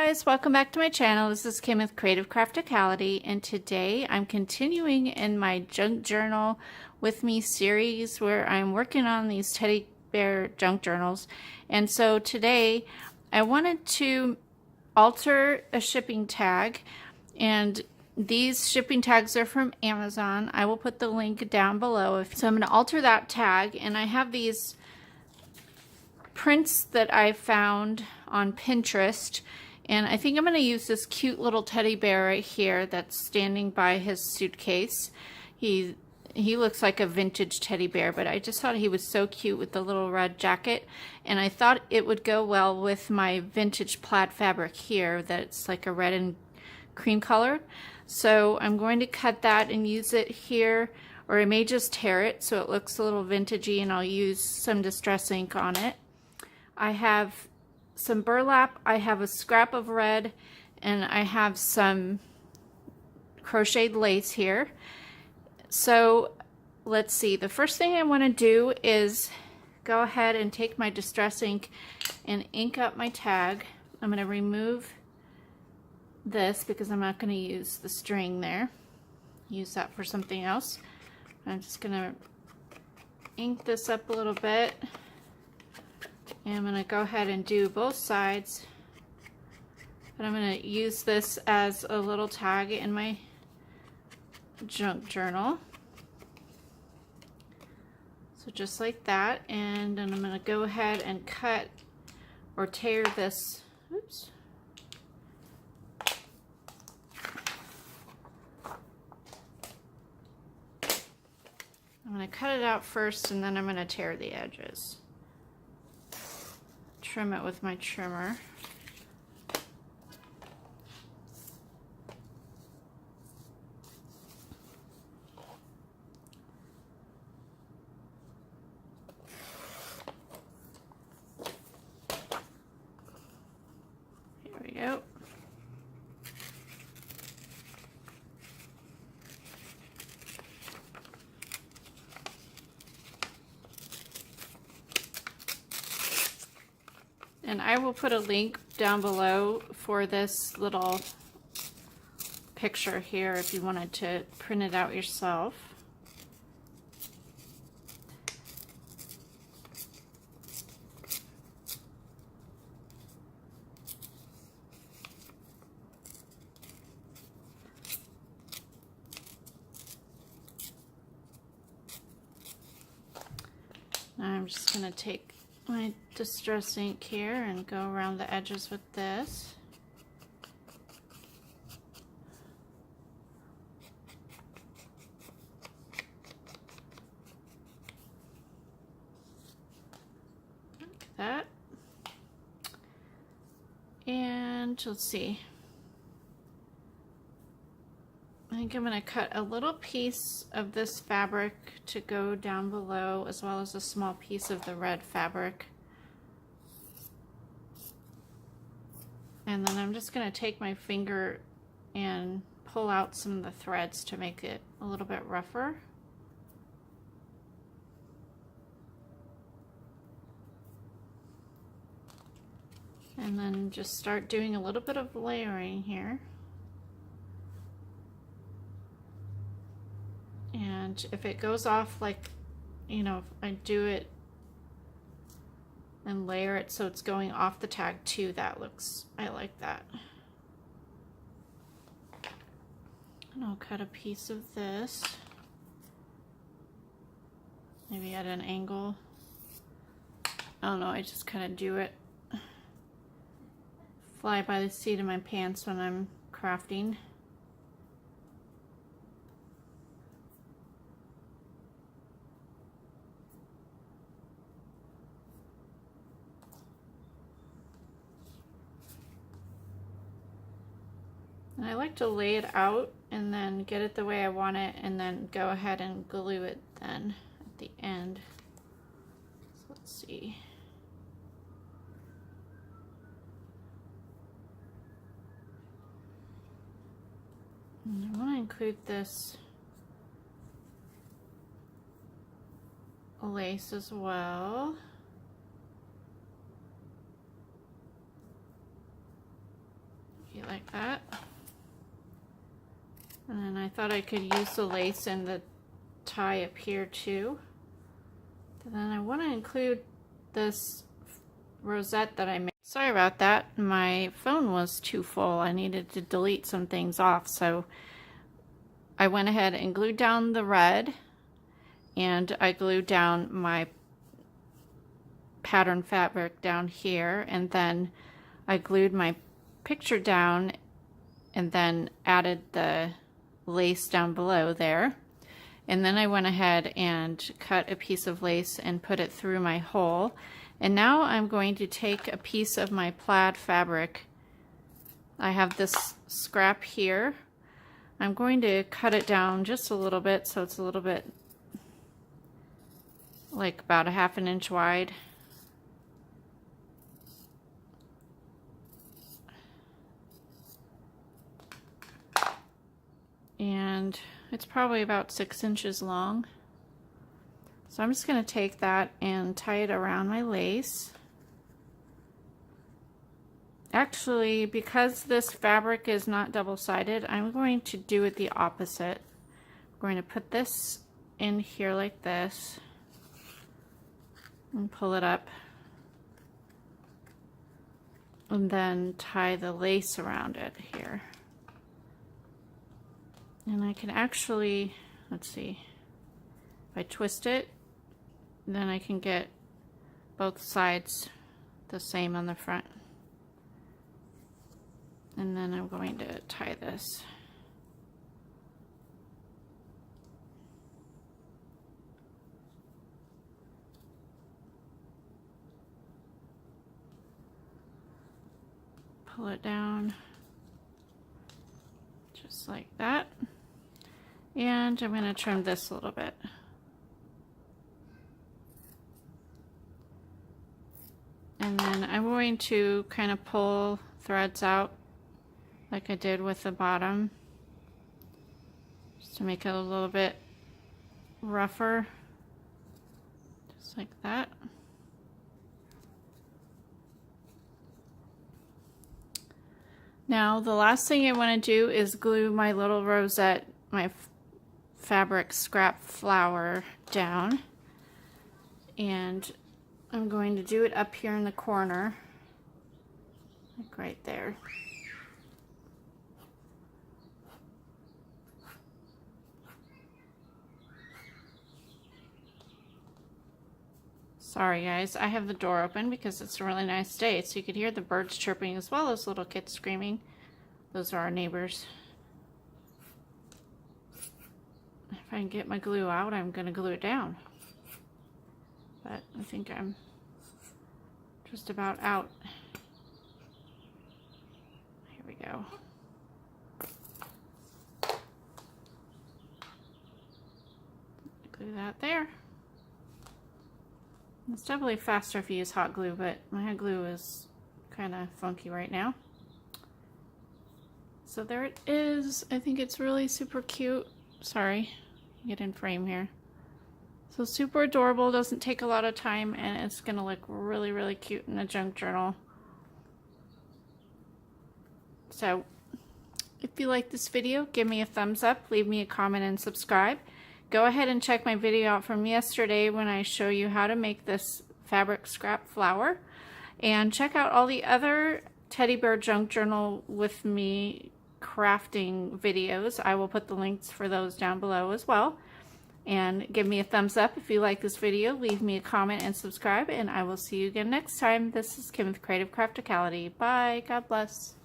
guys, welcome back to my channel. This is Kim with Creative Crafticality, and today I'm continuing in my junk journal with me series where I'm working on these teddy bear junk journals. And so today I wanted to alter a shipping tag, and these shipping tags are from Amazon. I will put the link down below. So I'm going to alter that tag, and I have these prints that I found on Pinterest, and I think I'm going to use this cute little teddy bear right here that's standing by his suitcase. He looks like a vintage teddy bear, but I just thought he was so cute with the little red jacket, and I thought it would go well with my vintage plaid fabric here that's like a red and cream color. So I'm going to cut that and use it here, or I may just tear it so it looks a little vintagey, and I'll use some distress ink on it. I have some burlap, I have a scrap of red, and I have some crocheted lace here. So let's see, the first thing I want to do is go ahead and take my distress ink and ink up my tag. I'm going to remove this because I'm not going to use the string there. Use that for something else. I'm just going to ink this up a little bit. And I'm going to go ahead and do both sides, but I'm going to use this as a little tag in my junk journal. So just like that, and then I'm going to go ahead and cut or tear this. Oops. I'm going to cut it out first, and then I'm going to tear the edges. Trim it with my trimmer. Here we go. And I will put a link down below for this little picture here if you wanted to print it out yourself. Now I'm just going to take my distress ink here and go around the edges with this. Like that. And let's see. I think I'm going to cut a little piece of this fabric to go down below, as well as a small piece of the red fabric. And then I'm just going to take my finger and pull out some of the threads to make it a little bit rougher. And then just start doing a little bit of layering here. And if it goes off, like, you know, I do it and layer it so it's going off the tag too, that looks, I like that. And I'll cut a piece of this, maybe at an angle. I don't know, I just kind of do it, fly by the seat of my pants when I'm crafting. And I like to lay it out and then get it the way I want it, and then go ahead and glue it then at the end. So let's see. And I want to include this lace as well. like that. And then I thought I could use the lace and the tie up here too. And then I want to include this rosette that I made. Sorry about that. My phone was too full. I needed to delete some things off. So I went ahead and glued down the red, and I glued down my pattern fabric down here, and then I glued my picture down and then added the lace down below there. And then I went ahead and cut a piece of lace and put it through my hole. And now I'm going to take a piece of my plaid fabric. I have this scrap here. I'm going to cut it down just a little bit so it's a little bit like about a ½ inch wide. And it's probably about 6 inches long. So I'm just going to take that and tie it around my lace. Actually, because this fabric is not double-sided, I'm going to do it the opposite. I'm going to put this in here like this and pull it up, and then tie the lace around it here. And I can actually, let's see, if I twist it, then I can get both sides the same on the front. And then I'm going to tie this. Pull it down just like that. And I'm going to trim this a little bit. And then I'm going to kind of pull threads out like I did with the bottom, just to make it a little bit rougher, just like that. Now the last thing I want to do is glue my little rosette, my fabric scrap flower down, and I'm going to do it up here in the corner, like right there. Sorry guys, I have the door open because it's a really nice day, so you could hear the birds chirping as well as little kids screaming. Those are our neighbors. If I can get my glue out, I'm going to glue it down. But I think I'm just about out. Here we go. Glue that there. It's definitely faster if you use hot glue, but my hot glue is kind of funky right now. So there it is. I think it's really super cute. Sorry, get in frame here. So super adorable, doesn't take a lot of time, and it's gonna look really, really cute in a junk journal. So if you like this video, give me a thumbs up, leave me a comment, and subscribe. Go ahead and check my video out from yesterday when I show you how to make this fabric scrap flower. And check out all the other teddy bear junk journal with me crafting videos. I will put the links for those down below as well. And give me a thumbs up if you like this video. Leave me a comment and subscribe. And I will see you again next time. This is Kim with Creative Crafticality. Bye. God bless.